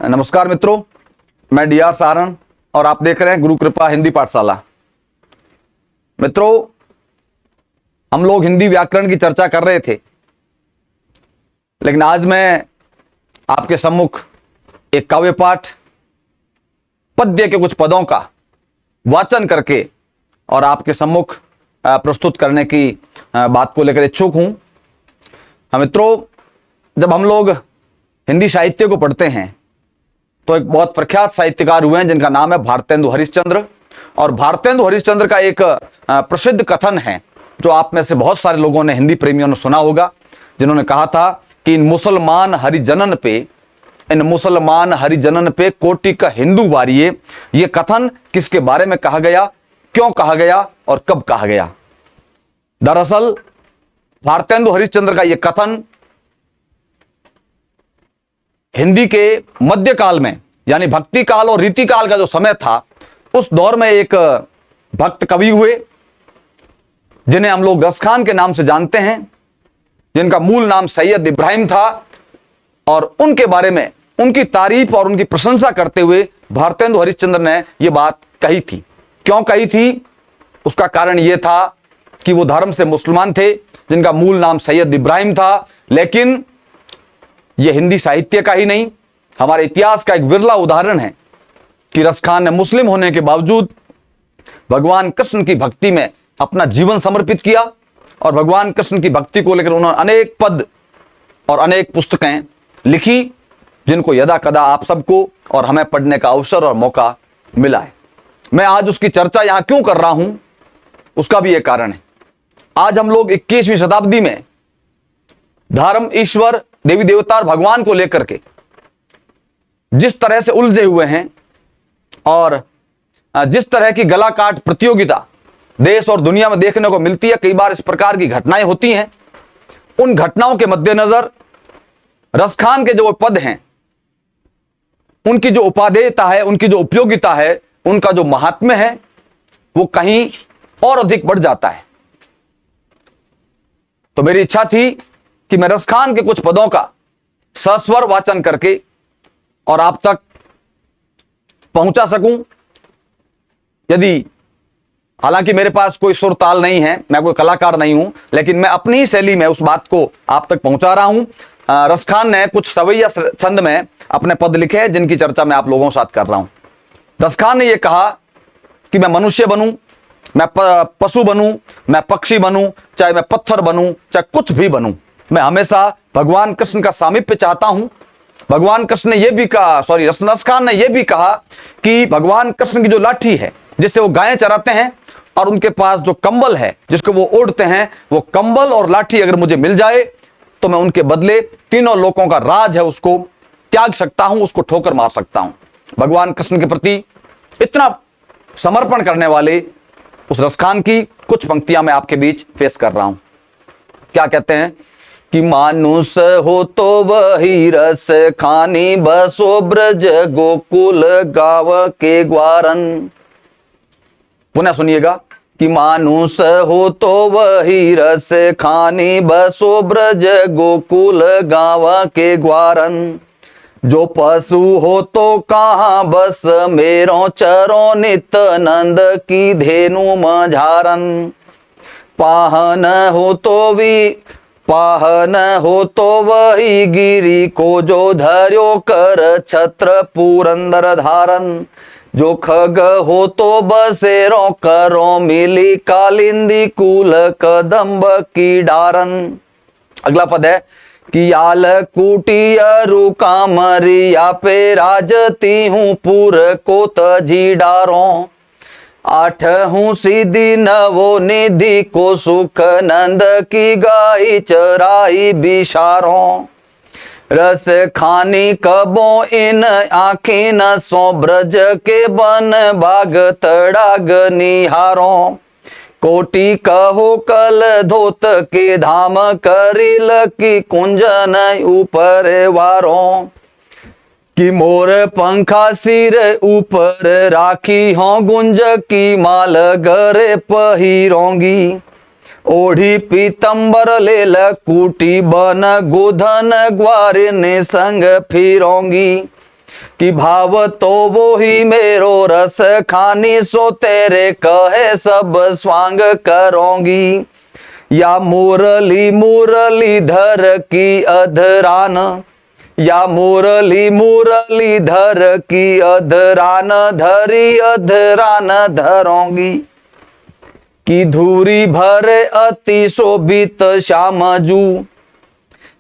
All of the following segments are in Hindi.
नमस्कार मित्रों, मैं डीआर सारण और आप देख रहे हैं गुरु कृपा हिंदी पाठशाला। मित्रों, हम लोग हिंदी व्याकरण की चर्चा कर रहे थे, लेकिन आज मैं आपके सम्मुख एक काव्य पाठ पद्य के कुछ पदों का वाचन करके और आपके सम्मुख प्रस्तुत करने की बात को लेकर इच्छुक हूं। मित्रों, जब हम लोग हिंदी साहित्य को पढ़ते हैं तो एक बहुत प्रख्यात साहित्यकार हुए हैं जिनका नाम है भारतेंदु हरिश्चंद्र। और भारतेंदु हरिश्चंद्र का एक प्रसिद्ध कथन है जो आप में से बहुत सारे लोगों ने, हिंदी प्रेमियों ने सुना होगा, जिन्होंने कहा था कि इन मुसलमान हरिजनन पे कोटि का हिंदू वारिये। ये कथन किसके बारे में कहा गया, क्यों कहा गया और कब कहा गया? दरअसल भारतेंदु हरिश्चंद्र का यह कथन हिंदी के मध्यकाल में, यानी भक्ति काल और रीति काल का जो समय था, उस दौर में एक भक्त कवि हुए जिन्हें हम लोग रसखान के नाम से जानते हैं, जिनका मूल नाम सैयद इब्राहिम था। और उनके बारे में, उनकी तारीफ और उनकी प्रशंसा करते हुए भारतेंदु हरिश्चंद्र ने यह बात कही थी। क्यों कही थी? उसका कारण यह था कि वो धर्म से मुसलमान थे, जिनका मूल नाम सैयद इब्राहिम था। लेकिन यह हिंदी साहित्य का ही नहीं, हमारे इतिहास का एक विरला उदाहरण है कि रसखान ने मुस्लिम होने के बावजूद भगवान कृष्ण की भक्ति में अपना जीवन समर्पित किया और भगवान कृष्ण की भक्ति को लेकर उन्होंने अनेक पद और अनेक पुस्तकें लिखी, जिनको यदा कदा आप सबको और हमें पढ़ने का अवसर और मौका मिला है। मैं आज उसकी चर्चा यहां क्यों कर रहा हूं, उसका भी एक कारण है। आज हम लोग 21वीं शताब्दी में धर्म, ईश्वर, देवी देवता और भगवान को लेकर के जिस तरह से उलझे हुए हैं और जिस तरह की गला काट प्रतियोगिता देश और दुनिया में देखने को मिलती है, कई बार इस प्रकार की घटनाएं होती हैं। उन घटनाओं के मद्देनजर रसखान के जो पद हैं, उनकी जो उपादेयता है, उनकी जो उपयोगिता है, उनका जो महात्म्य है, वो कहीं और अधिक बढ़ जाता है। तो मेरी इच्छा थी कि मैं रसखान के कुछ पदों का सस्वर वाचन करके और आप तक पहुंचा सकूं। हालांकि मेरे पास कोई सुर ताल नहीं है, मैं कोई कलाकार नहीं हूं, लेकिन मैं अपनी ही शैली में उस बात को आप तक पहुंचा रहा हूं। रसखान ने कुछ सवैया छंद में अपने पद लिखे हैं, जिनकी चर्चा मैं आप लोगों के साथ कर रहा हूं। रसखान ने यह कहा कि मैं मनुष्य बनूं, मैं पशु बनूं, मैं पक्षी बनूं, चाहे मैं पत्थर बनूं, चाहे कुछ भी बनूं, मैं हमेशा भगवान कृष्ण का सामीप्य चाहता हूं। भगवान कृष्ण ने यह भी कहा, रसखान ने यह भी कहा कि भगवान कृष्ण की जो लाठी है जिससे वो गायें चराते हैं, और उनके पास जो कंबल है जिसको वो ओढ़ते हैं, वो कंबल और लाठी अगर मुझे मिल जाए तो मैं उनके बदले तीनों लोकों का राज है उसको त्याग सकता हूं, उसको ठोकर मार सकता हूं। भगवान कृष्ण के प्रति इतना समर्पण करने वाले उस रसखान की कुछ पंक्तियां मैं आपके बीच पेश कर रहा हूं। क्या कहते हैं कि मानुष हो तो वही रस खानी, बसो ब्रज गोकुल गाव के ग्वारन। पुनः सुनिएगा कि मानुष हो तो वही रस खानी, बसो ब्रज गोकुल गाव के ग्वारन। जो पशु हो तो कहाँ बस मेरो चरो नित नंद की धेनु मझारन। पाहन हो तो वही गिरी को जो धर्यो कर छत्र पुरंदर धारन। जो खग हो तो बसेरो करो मिली कालिंदी कुल कदम्ब की डारन। अगला पद है कि आल कुटियरु कामरिया पे राजती हूँ पुर को तजी डारो। आठ हूँ सिद्धि नवो निधि को सुख नंद की गाई चराई बिशारो। रस खानी कबो इन आँखी न सो ब्रज के बन बाग तड़ाग निहारो। कोटि कहो कल धोत के धाम करिल की कुंजन ऊपर वारो। कि मोर पंखा सिर ऊपर राखी हो गुंज की माल गरे पहिरोंगी। ओढ़ी पीतंबर लेल कूटी बन गोधन ग्वार ने संग फिरोंगी। कि भाव तो वो ही मेरो रस खानी, सो तेरे कहे सब स्वांग करोगी। या मुरली मुरलीधर की अधरान, या मुरली मुरलीधर की अधरान धरी अधरान धरोगी। कि धूरी भरे अति शोभित श्यामजू,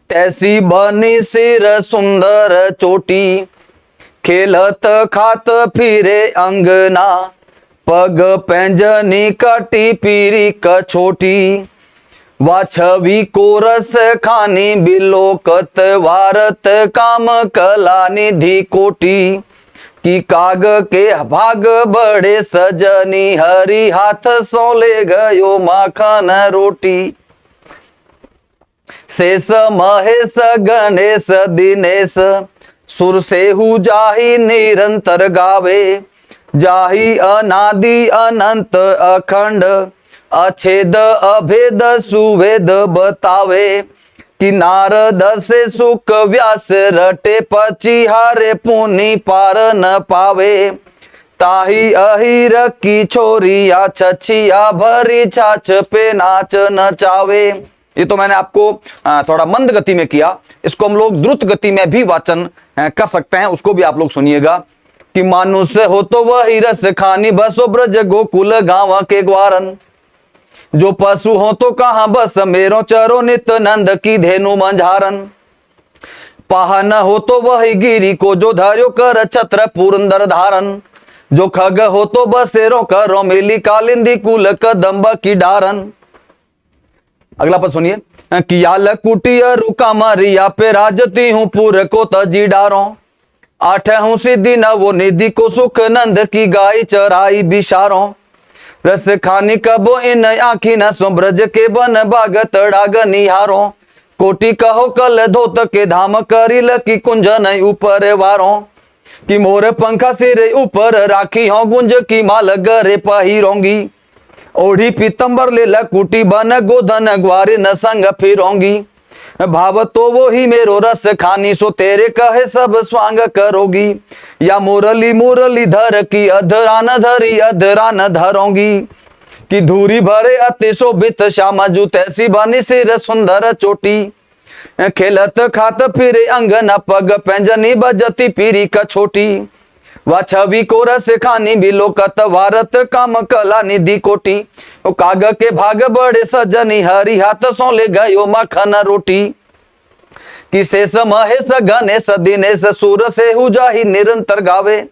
तैसी बनी सिर सुंदर चोटी। खेलत खात फिरे अंगना, पग पैंजनी कटी पीरी कछोटी। वा छवि कोरस खानी बिलोकत, वारत काम कला निधि कोटी। कि काग के भाग बड़े सजनी, हरि हाथ सो ले गयो माखन रोटी। शेष महेश गणेश दिनेश, सुर सेहु जाहि निरंतर गावे। जाहि अनादि अनंत अखंड, अछेद अभेद सुवेद बतावे। कि नारद से सुख व्यास रटे, पचिहारे पुनि पार न पावे। ताही अहिर की छोरिया, छछिया भरी छाछ पे नाच नचावे। ये तो मैंने आपको थोड़ा मंद गति में किया, इसको हम लोग द्रुत गति में भी वाचन कर सकते हैं, उसको भी आप लोग सुनिएगा। कि मानुष हो तो वही रस खानी, बसो ब्रज गोकुल गाँव के ग्वारन। जो पशु हो तो कहां बस मेरो, चरो नित नंद की धेनु मंझारन। पाहन हो तो वही गिरी को, जो धार्यो कर छत्र पुरंदर धारन। जो खग हो तो बसेरो करो, मिली कालिंदी कुल कदम्ब की डारन। अगला पद सुनिए। कियाल कुटिया रुका मरिया, पे राजती हूं पूर को तजी डारो। आठ हूं सिद्धि नवो निधि को, सुख नंद की गाय चराई बिशारो। रस खानी कबो इन आखी न सो, ब्रज के बन बाग तड़ाग निहारो। कोटि कहो कल धोत के धाम, करिल की कुंजन ऊपर वारो। कि मोर पंखा सिरे ऊपर राखी हो, गुंज की माल गरे पहिरोंगी। ओढ़ी पीतंबर ले लकुटी, बन गोधन ग्वारे न संग फिरोंगी। भाव तो वो ही मेरो रस खानी, सो तेरे कहे सब स्वांग करोगी। या मुरली मुरलीधर की अधरान धरी अधरान धरोगी। कि धूरी भरे अति शोभित श्यामजू, तैसी बनी सिर सुंदर चोटी। खेलत खात फिरे अंगना, पग पैंजनी बजती पीरी कछोटी। वा छवि को रस खानी बिलोकत, वारत काम कला निधि कोटी। काग के भाग बड़े सजनी, हरि हाथ सो ले गयो माखन रोटी। कि शेष महेश गणेश दिनेश, सुर से हु जाहि निरंतर गावे।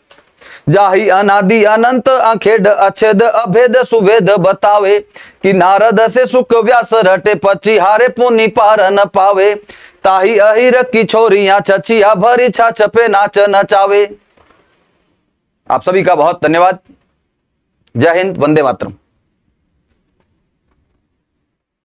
जाहि अनादि अनंत अखेड, अछेद अभेद सुवेद बतावे। कि नारद से सुख व्यास रटे, पचिहारे पुनि पार न पावे। ताही अहिर की छोरियां, छछिया भरी छाछ पे नाच नचावे। आप सभी का बहुत धन्यवाद। जय हिंद, वंदे मातरम।